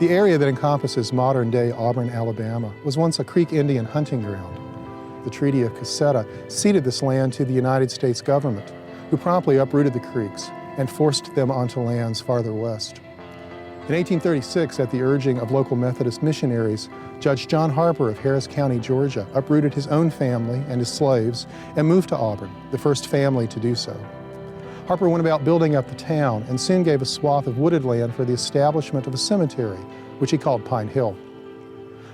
The area that encompasses modern-day Auburn, Alabama, was once a Creek Indian hunting ground. The Treaty of Cassetta ceded this land to the United States government, who promptly uprooted the Creeks and forced them onto lands farther west. In 1836, at the urging of local Methodist missionaries, Judge John Harper of Harris County, Georgia, uprooted his own family and his slaves and moved to Auburn, the first family to do so. Harper went about building up the town and soon gave a swath of wooded land for the establishment of a cemetery, which he called Pine Hill.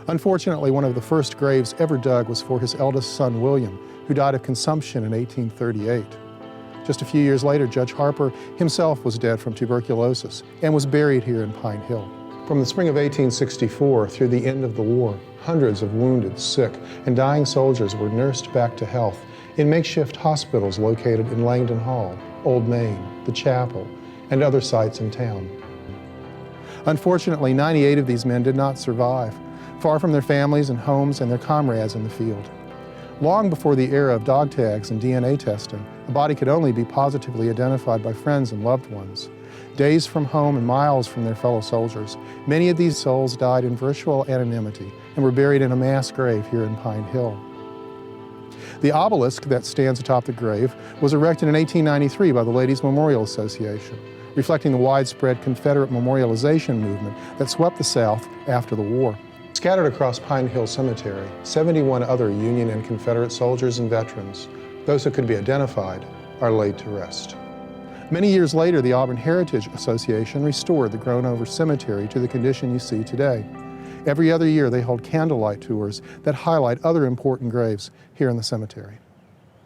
Unfortunately, one of the first graves ever dug was for his eldest son, William, who died of consumption in 1838. Just a few years later, Judge Harper himself was dead from tuberculosis and was buried here in Pine Hill. From the spring of 1864 through the end of the war, hundreds of wounded, sick, and dying soldiers were nursed back to health in makeshift hospitals located in Langdon Hall, Old Main, the chapel, and other sites in town. Unfortunately, 98 of these men did not survive, far from their families and homes and their comrades in the field. Long before the era of dog tags and DNA testing, a body could only be positively identified by friends and loved ones. Days from home and miles from their fellow soldiers, many of these souls died in virtual anonymity and were buried in a mass grave here in Pine Hill. The obelisk that stands atop the grave was erected in 1893 by the Ladies Memorial Association, reflecting the widespread Confederate memorialization movement that swept the South after the war. Scattered across Pine Hill Cemetery, 71 other Union and Confederate soldiers and veterans, those who could be identified, are laid to rest. Many years later, the Auburn Heritage Association restored the grown-over cemetery to the condition you see today. Every other year, they hold candlelight tours that highlight other important graves here in the cemetery.